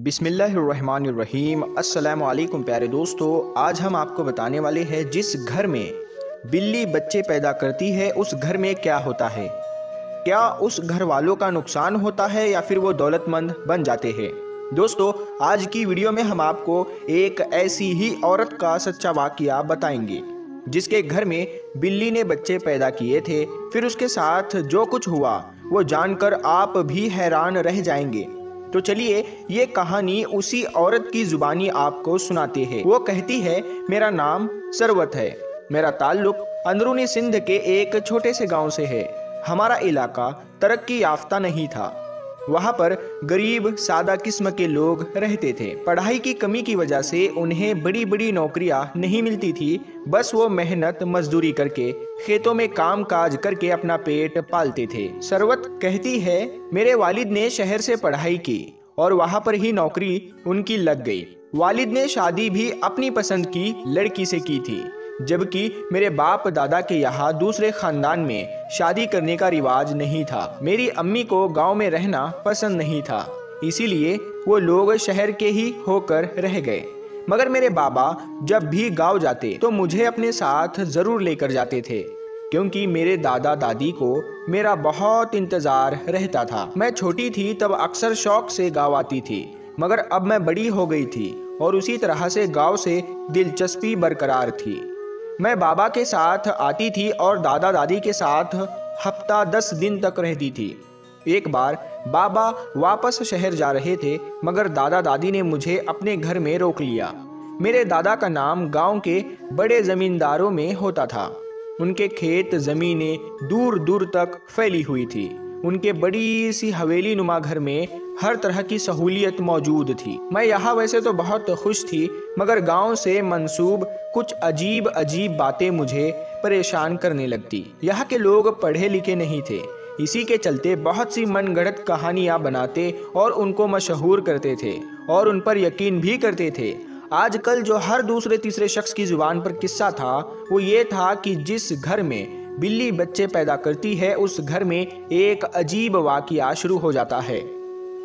बिस्मिल्लाहिर्रहमानिर्रहीम। अस्सलामु अलैकुम प्यारे दोस्तों, आज हम आपको बताने वाले हैं जिस घर में बिल्ली बच्चे पैदा करती है उस घर में क्या होता है। क्या उस घर वालों का नुकसान होता है या फिर वो दौलतमंद बन जाते हैं। दोस्तों, आज की वीडियो में हम आपको एक ऐसी ही औरत का सच्चा वाकया बताएंगे जिसके घर में बिल्ली ने बच्चे पैदा किए थे। फिर उसके साथ जो कुछ हुआ वो जानकर आप भी हैरान रह जाएंगे। तो चलिए ये कहानी उसी औरत की जुबानी आपको सुनाते हैं। वो कहती है, मेरा नाम सरवत है, मेरा ताल्लुक अंदरूनी सिंध के एक छोटे से गांव से है। हमारा इलाका तरक्की याफ्ता नहीं था, वहाँ पर गरीब सादा किस्म के लोग रहते थे। पढ़ाई की कमी की वजह से उन्हें बड़ी बड़ी नौकरियां नहीं मिलती थी। बस वो मेहनत मजदूरी करके खेतों में काम काज करके अपना पेट पालते थे। सरवत कहती है, मेरे वालिद ने शहर से पढ़ाई की और वहाँ पर ही नौकरी उनकी लग गई। वालिद ने शादी भी अपनी पसंद की लड़की से की थी, जबकि मेरे बाप दादा के यहाँ दूसरे खानदान में शादी करने का रिवाज नहीं था। मेरी अम्मी को गांव में रहना पसंद नहीं था, इसीलिए वो लोग शहर के ही होकर रह गए। मगर मेरे बाबा जब भी गांव जाते तो मुझे अपने साथ जरूर लेकर जाते थे, क्योंकि मेरे दादा दादी को मेरा बहुत इंतजार रहता था। मैं छोटी थी तब अक्सर शौक से गाँव आती थी, मगर अब मैं बड़ी हो गई थी और उसी तरह से गाँव से दिलचस्पी बरकरार थी। मैं बाबा के साथ आती थी और दादा दादी के साथ हफ्ता 10 दिन तक रहती थी। एक बार बाबा वापस शहर जा रहे थे, मगर दादा दादी ने मुझे अपने घर में रोक लिया। मेरे दादा का नाम गांव के बड़े जमींदारों में होता था। उनके खेत जमीनें दूर दूर तक फैली हुई थी। उनके बड़ी सी हवेली नुमा घर में हर तरह की सहूलियत मौजूद थी। मैं यहाँ वैसे तो बहुत खुश थी, मगर गांव से मंसूब कुछ अजीब अजीब बातें मुझे परेशान करने लगती। यहाँ के लोग पढ़े लिखे नहीं थे, इसी के चलते बहुत सी मनगढ़ंत कहानियाँ बनाते और उनको मशहूर करते थे और उन पर यकीन भी करते थे। आजकल जो हर दूसरे तीसरे शख्स की जुबान पर किस्सा था वो ये था कि जिस घर में बिल्ली बच्चे पैदा करती है उस घर में एक अजीब वाकया शुरू हो जाता है।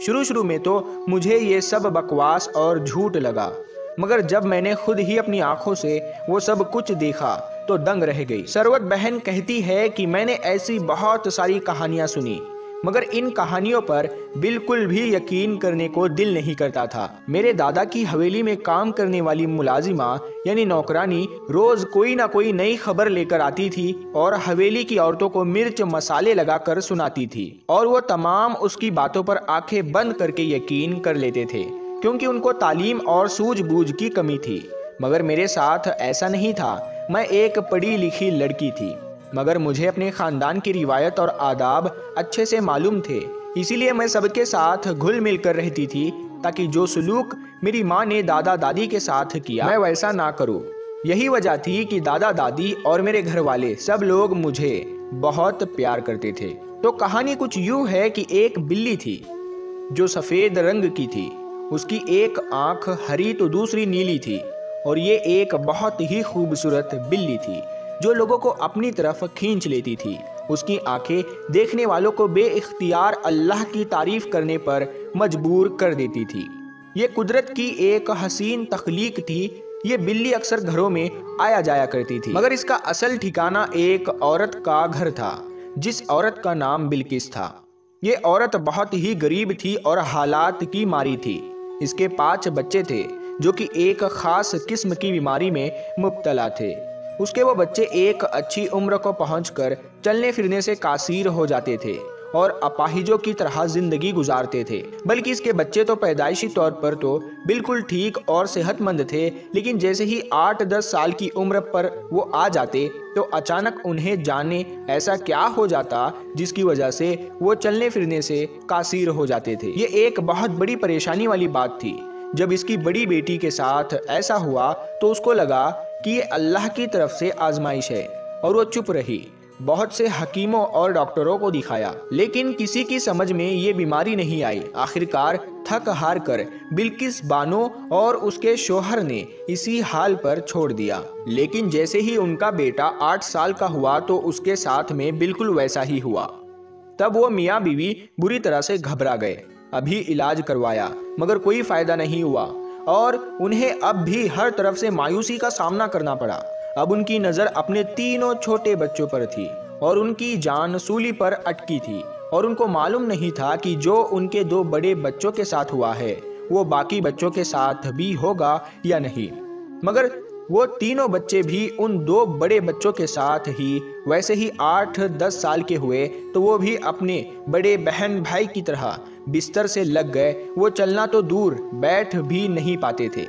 शुरू में तो मुझे ये सब बकवास और झूठ लगा, मगर जब मैंने खुद ही अपनी आंखों से वो सब कुछ देखा तो दंग रह गई। सरवत बहन कहती है कि मैंने ऐसी बहुत सारी कहानियां सुनी, मगर इन कहानियों पर बिल्कुल भी यकीन करने को दिल नहीं करता था। मेरे दादा की हवेली में काम करने वाली मुलाजिमा यानी नौकरानी रोज कोई ना कोई नई खबर लेकर आती थी और हवेली की औरतों को मिर्च मसाले लगाकर सुनाती थी, और वो तमाम उसकी बातों पर आंखें बंद करके यकीन कर लेते थे, क्योंकि उनको तालीम और सूझबूझ की कमी थी। मगर मेरे साथ ऐसा नहीं था। मैं एक पढ़ी लिखी लड़की थी, मगर मुझे अपने खानदान की रिवायत और आदाब अच्छे से मालूम थे, इसीलिए मैं सबके साथ घुल मिल कर रहती थी, ताकि जो सलूक मेरी माँ ने दादा दादी के साथ किया मैं वैसा ना करूँ। यही वजह थी कि दादा दादी और मेरे घर वाले सब लोग मुझे बहुत प्यार करते थे। तो कहानी कुछ यूँ है कि एक बिल्ली थी जो सफ़ेद रंग की थी। उसकी एक आँख हरी तो दूसरी नीली थी, और ये एक बहुत ही खूबसूरत बिल्ली थी जो लोगों को अपनी तरफ खींच लेती थी। उसकी आंखें देखने वालों को बेइख्तियार अल्लाह की तारीफ करने पर मजबूर कर देती थी। ये कुदरत की एक हसीन तख्लीक थी। ये बिल्ली अक्सर घरों में आया जाया करती थी, मगर इसका असल ठिकाना एक औरत का घर था, जिस औरत का नाम बिल्किस था। ये औरत बहुत ही गरीब थी और हालात की मारी थी। इसके 5 बच्चे थे जो कि एक खास किस्म की बीमारी में मुब्तला थे। उसके वो बच्चे एक अच्छी उम्र को पहुंचकर चलने फिरने से कासिर हो जाते थे और अपाहिजों की तरह जिंदगी गुजारते थे। बल्कि इसके बच्चे तो पैदाइशी तौर पर तो बिल्कुल ठीक और सेहतमंद थे, लेकिन जैसे ही 8-10 साल की उम्र पर वो आ जाते तो अचानक उन्हें जाने ऐसा क्या हो जाता जिसकी वजह से वो चलने फिरने से कासिर हो जाते थे। ये एक बहुत बड़ी परेशानी वाली बात थी। जब इसकी बड़ी बेटी के साथ ऐसा हुआ तो उसको लगा कि ये अल्लाह की तरफ से आजमाइश है, और वो चुप रही। बहुत से हकीमों और डॉक्टरों को दिखाया, लेकिन किसी की समझ में ये बीमारी नहीं आई। आखिरकार थक हार कर बिल्किस बानो और उसके शोहर ने इसी हाल पर छोड़ दिया। लेकिन जैसे ही उनका बेटा 8 साल का हुआ तो उसके साथ में बिल्कुल वैसा ही हुआ। तब वो मियाँ बीवी बुरी तरह से घबरा गए। अभी इलाज करवाया मगर कोई फ़ायदा नहीं हुआ और उन्हें अब भी हर तरफ से मायूसी का सामना करना पड़ा। अब उनकी नज़र अपने तीनों छोटे बच्चों पर थी और उनकी जान सूली पर अटकी थी और उनको मालूम नहीं था कि जो उनके 2 बड़े बच्चों के साथ हुआ है वो बाकी बच्चों के साथ भी होगा या नहीं। मगर वो तीनों बच्चे भी उन 2 बड़े बच्चों के साथ ही वैसे ही 8-10 साल के हुए तो वो भी अपने बड़े बहन भाई की तरह बिस्तर से लग गए। वो चलना तो दूर बैठ भी नहीं पाते थे।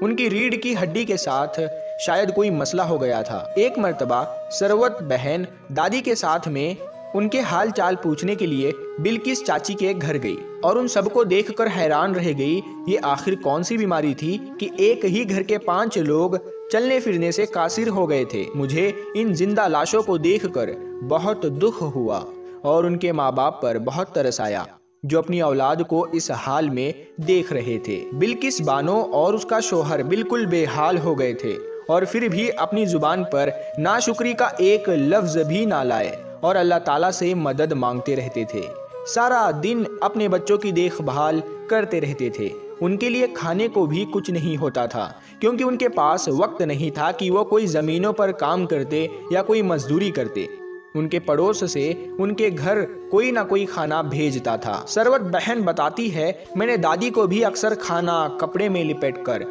उनकी रीढ़ की हड्डी के साथ शायद कोई मसला हो गया था। एक मर्तबा सरवत बहन दादी के साथ में उनके हाल चाल पूछने के लिए बिल्किस चाची के घर गई और उन सबको देखकर हैरान रह गई। ये आखिर कौन सी बीमारी थी कि एक ही घर के 5 लोग चलने फिरने से कासिर हो गए थे। मुझे इन जिंदा लाशों को देखकर बहुत दुख हुआ और उनके माँ बाप पर बहुत तरस आया जो अपनी औलाद को इस हाल में देख रहे थे। बिल्किस बानो और उसका शोहर बिल्कुल बेहाल हो गए थे और फिर भी अपनी जुबान पर नाशुक्री का एक लफ्ज भी ना लाए और अल्लाह ताला से मदद मांगते रहते थे। सारा दिन अपने बच्चों की देखभाल करते रहते थे। उनके लिए खाने को भी कुछ नहीं होता था क्योंकि उनके पास वक्त नहीं था कि वो कोई ज़मीनों पर काम करते या कोई मजदूरी करते। उनके पड़ोस से उनके घर कोई ना कोई खाना भेजता था। सरवत बहन बताती है, मैंने दादी को भी अक्सर खाना कपड़े में लिपटकर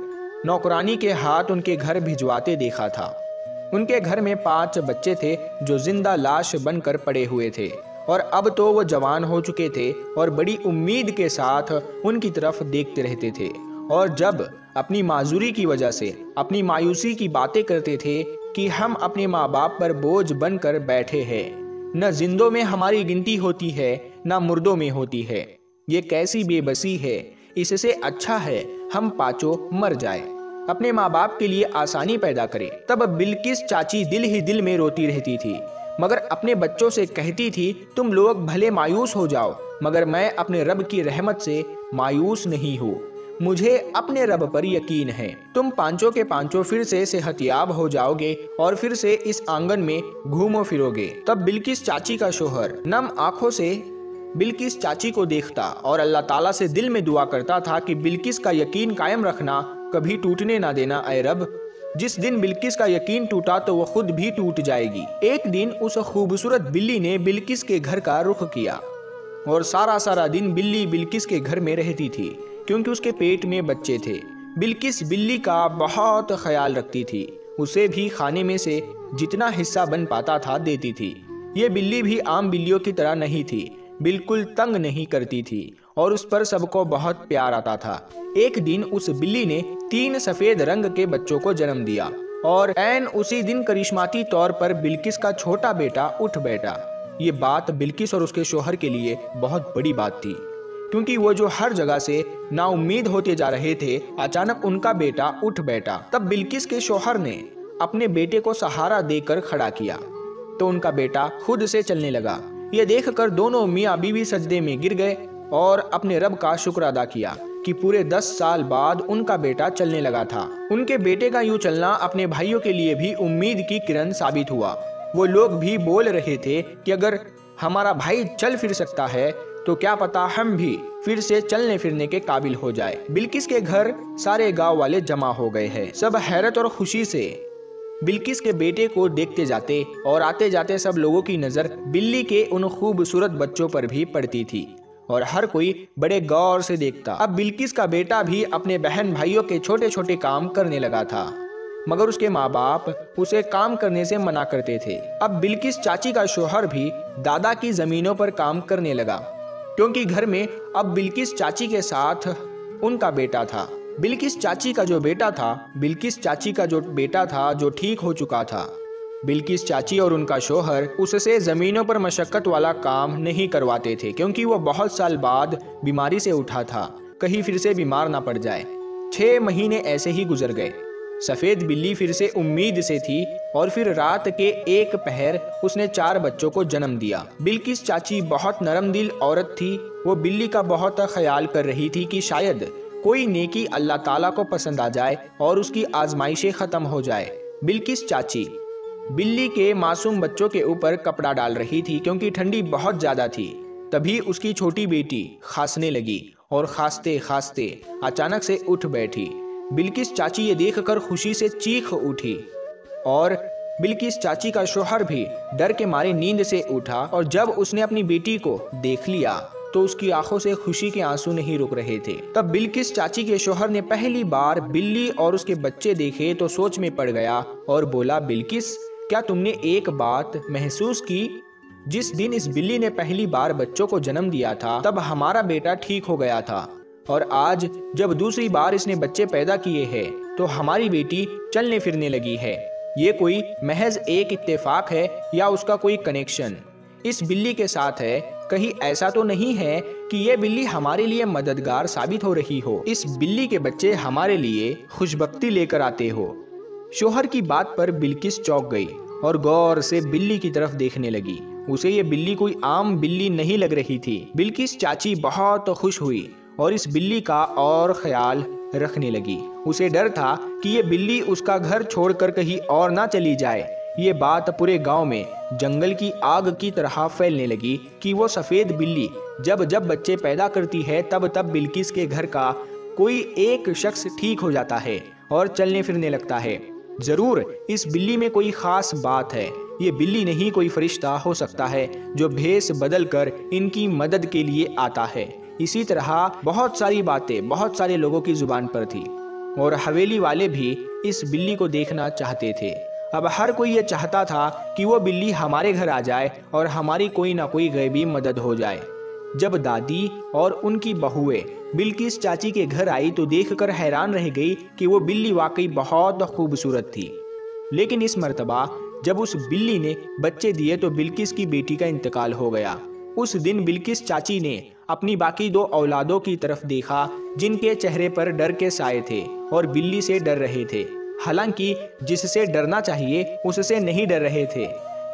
नौकरानी के हाथ उनके घर भिजवाते देखा था। उनके घर में 5 बच्चे थे जो जिंदा लाश बनकर पड़े हुए थे और अब तो वो जवान हो चुके थे और बड़ी उम्मीद के साथ उनकी तरफ देखते रहते थे और जब अपनी माजूरी की वजह से अपनी मायूसी की बातें करते थे कि हम अपने माँ बाप पर बोझ बनकर बैठे हैं, न जिंदों में हमारी गिनती होती है न मुर्दों में होती है, ये कैसी बेबसी है, इससे अच्छा है हम पांचों मर जाए, अपने माँ बाप के लिए आसानी पैदा करें। तब बिल्किस चाची दिल ही दिल में रोती रहती थी मगर अपने बच्चों से कहती थी, तुम लोग भले मायूस हो जाओ मगर मैं अपने रब की रहमत से मायूस नहीं हूँ। मुझे अपने रब पर यकीन है। तुम पांचों के पांचों फिर से सेहतियाब हो जाओगे और फिर से इस आंगन में घूमो फिरोगे। तब बिल्किस चाची का शोहर नम आंखों से बिल्किस चाची को देखता और अल्लाह ताला से दिल में दुआ करता था कि बिल्किस का यकीन कायम रखना, कभी टूटने ना देना ऐ रब। जिस दिन बिल्किस का यकीन टूटा तो वह खुद भी टूट जाएगी। एक दिन उस खूबसूरत बिल्ली ने बिल्किस के घर का रुख किया और सारा दिन बिल्ली बिल्किस के घर में रहती थी क्योंकि उसके पेट में बच्चे थे। बिल्किस बिल्ली का बहुत ख्याल रखती थी, उसे भी खाने में से जितना हिस्सा बन पाता था देती थी। ये बिल्ली भी आम बिल्लियों की तरह नहीं थी, बिल्कुल तंग नहीं करती थी और उस पर सबको बहुत प्यार आता था। एक दिन उस बिल्ली ने 3 सफेद रंग के बच्चों को जन्म दिया और ऐन उसी दिन करिश्माती तौर पर बिल्किस का छोटा बेटा उठ बैठा। ये बात बिल्किस और उसके शोहर के लिए बहुत बड़ी बात थी क्योंकि वो जो हर जगह से नाउम्मीद होते जा रहे थे, अचानक उनका बेटा उठ बैठा। तब बिल्किस के शोहर ने अपने बेटे को सहारा देकर खड़ा किया तो उनका बेटा खुद से चलने लगा। ये देखकर दोनों मियाँ बीवी सजदे में गिर गए और अपने रब का शुक्र अदा किया कि पूरे 10 साल बाद उनका बेटा चलने लगा था। उनके बेटे का यूं चलना अपने भाइयों के लिए भी उम्मीद की किरण साबित हुआ। वो लोग भी बोल रहे थे कि अगर हमारा भाई चल फिर सकता है तो क्या पता हम भी फिर से चलने फिरने के काबिल हो जाए। बिल्किस के घर सारे गांव वाले जमा हो गए हैं। सब हैरत और खुशी से बिल्किस के बेटे को देखते जाते और आते जाते सब लोगों की नज़र बिल्ली के उन खूबसूरत बच्चों पर भी पड़ती थी और हर कोई बड़े गौर से देखता। अब बिल्किस का बेटा भी अपने बहन भाइयों के छोटे छोटे काम करने लगा था मगर उसके माँ बाप उसे काम करने से मना करते थे। अब बिल्किस चाची का शोहर भी दादा की जमीनों पर काम करने लगा क्योंकि घर में अब बिल्किस चाची के साथ उनका बेटा था। बिल्किस चाची का जो बेटा था जो ठीक हो चुका था। बिल्किस चाची और उनका शोहर उससे ज़मीनों पर मशक्क़त वाला काम नहीं करवाते थे क्योंकि वो बहुत साल बाद बीमारी से उठा था, कहीं फिर से बीमार ना पड़ जाए। 6 महीने ऐसे ही गुजर गए। सफ़ेद बिल्ली फिर से उम्मीद से थी और फिर रात के एक पहर उसने 4 बच्चों को जन्म दिया। बिल्किस चाची बहुत नरम दिल औरत थी। वो बिल्ली का बहुत ख्याल कर रही थी कि शायद कोई नेकी अल्लाह ताला को पसंद आ जाए और उसकी आजमाइशें ख़त्म हो जाए। बिल्किस चाची बिल्ली के मासूम बच्चों के ऊपर कपड़ा डाल रही थी क्योंकि ठंडी बहुत ज़्यादा थी। तभी उसकी छोटी बेटी खांसने लगी और खांसते खांसते अचानक से उठ बैठी। बिल्किस चाची ये देखकर खुशी से चीख उठी और बिल्किस चाची का शौहर भी डर के मारे नींद से उठा और जब उसने अपनी बेटी को देख लिया तो उसकी आंखों से खुशी के आंसू नहीं रुक रहे थे। तब बिल्किस चाची के शौहर ने पहली बार बिल्ली और उसके बच्चे देखे तो सोच में पड़ गया और बोला, बिल्किस क्या तुमने एक बात महसूस की? जिस दिन इस बिल्ली ने पहली बार बच्चों को जन्म दिया था तब हमारा बेटा ठीक हो गया था, और आज जब दूसरी बार इसने बच्चे पैदा किए हैं तो हमारी बेटी चलने फिरने लगी है। ये कोई महज एक इत्तेफाक है या उसका कोई कनेक्शन इस बिल्ली के साथ है? कहीं ऐसा तो नहीं है कि ये बिल्ली हमारे लिए मददगार साबित हो रही हो, इस बिल्ली के बच्चे हमारे लिए खुशबख्ती लेकर आते हो। शौहर की बात पर बिल्किस चौंक गई और गौर से बिल्ली की तरफ देखने लगी। उसे ये बिल्ली कोई आम बिल्ली नहीं लग रही थी। बिल्किस चाची बहुत खुश हुई और इस बिल्ली का और ख्याल रखने लगी। उसे डर था कि ये बिल्ली उसका घर छोड़कर कहीं और ना चली जाए। ये बात पूरे गांव में जंगल की आग की तरह फैलने लगी कि वो सफ़ेद बिल्ली जब जब बच्चे पैदा करती है तब तब बिल्किस के घर का कोई एक शख्स ठीक हो जाता है और चलने फिरने लगता है। जरूर इस बिल्ली में कोई खास बात है। ये बिल्ली नहीं कोई फरिश्ता हो सकता है जो भेष बदल कर इनकी मदद के लिए आता है। इसी तरह बहुत सारी बातें बहुत सारे लोगों की जुबान पर थी और हवेली वाले भी इस बिल्ली को देखना चाहते थे। अब हर कोई ये चाहता था कि वो बिल्ली हमारे घर आ जाए और हमारी कोई ना कोई गैबी मदद हो जाए। जब दादी और उनकी बहुएं बिल्किस चाची के घर आई तो देखकर हैरान रह गई कि वो बिल्ली वाकई बहुत खूबसूरत थी। लेकिन इस मर्तबा जब उस बिल्ली ने बच्चे दिए तो बिल्किस की बेटी का इंतकाल हो गया। उस दिन बिल्किस चाची ने अपनी बाकी 2 औलादों की तरफ देखा जिनके चेहरे पर डर के साए थे और बिल्ली से डर रहे थे। हालांकि जिससे डरना चाहिए उससे नहीं डर रहे थे।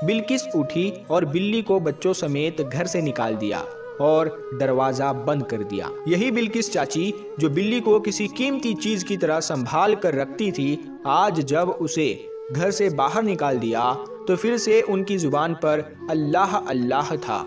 बिल्किस उठी और बिल्ली को बच्चों समेत घर से निकाल दिया और दरवाजा बंद कर दिया। यही बिल्किस चाची जो बिल्ली को किसी कीमती चीज की तरह संभाल कर रखती थी, आज जब उसे घर से बाहर निकाल दिया तो फिर से उनकी जुबान पर अल्लाह अल्लाह था।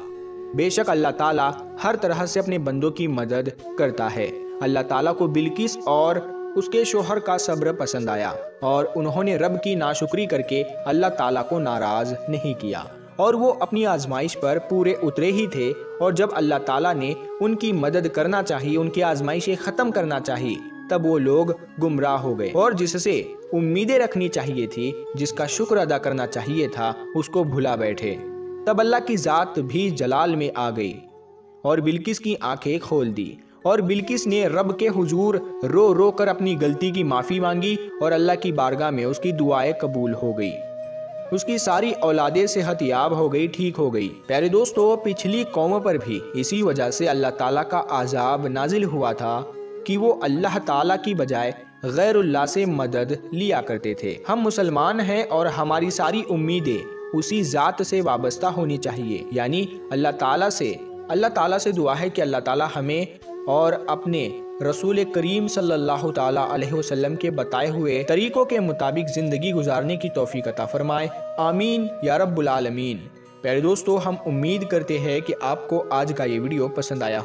बेशक अल्लाह ताला हर तरह से अपने बंदों की मदद करता है। अल्लाह ताला को बिल्किस और उसके शौहर का सब्र पसंद आया और उन्होंने रब की नाशुक्री करके अल्लाह ताला को नाराज नहीं किया और वो अपनी आजमाइश पर पूरे उतरे ही थे। और जब अल्लाह ताला ने उनकी मदद करना चाहिए, उनकी आजमाइशें ख़त्म करना चाहिए, तब वो लोग गुमराह हो गए और जिससे उम्मीदें रखनी चाहिए थी, जिसका शुक्र अदा करना चाहिए था, उसको भुला बैठे। तब अल्लाह की ज़ात भी जलाल में आ गई और बिल्किस की आंखें खोल दी और बिल्किस ने रब के हुजूर रो रो कर अपनी गलती की माफ़ी मांगी और अल्लाह की बारगाह में उसकी दुआएं कबूल हो गई। उसकी सारी औलादें सेहतयाब हो गई, ठीक हो गई। प्यारे दोस्तों, पिछली कौमों पर भी इसी वजह से अल्लाह ताला का आज़ाब नाजिल हुआ था कि वो अल्लाह ताला की बजाय गैरुल्लाह से मदद लिया करते थे। हम मुसलमान हैं और हमारी सारी उम्मीदें उसी ज़ात से वाबस्ता होनी चाहिए, यानी अल्लाह ताला से दुआ है कि अल्लाह ताला हमें और अपने रसूल करीम सल्लल्लाहु ताला अलैहि वसल्लम के बताए हुए तरीक़ों के मुताबिक ज़िंदगी गुजारने की तौफीक अता फरमाए। आमीन या रब्बुल आलमीन। प्यारे दोस्तों, हम उम्मीद करते हैं कि आपको आज का ये वीडियो पसंद आया।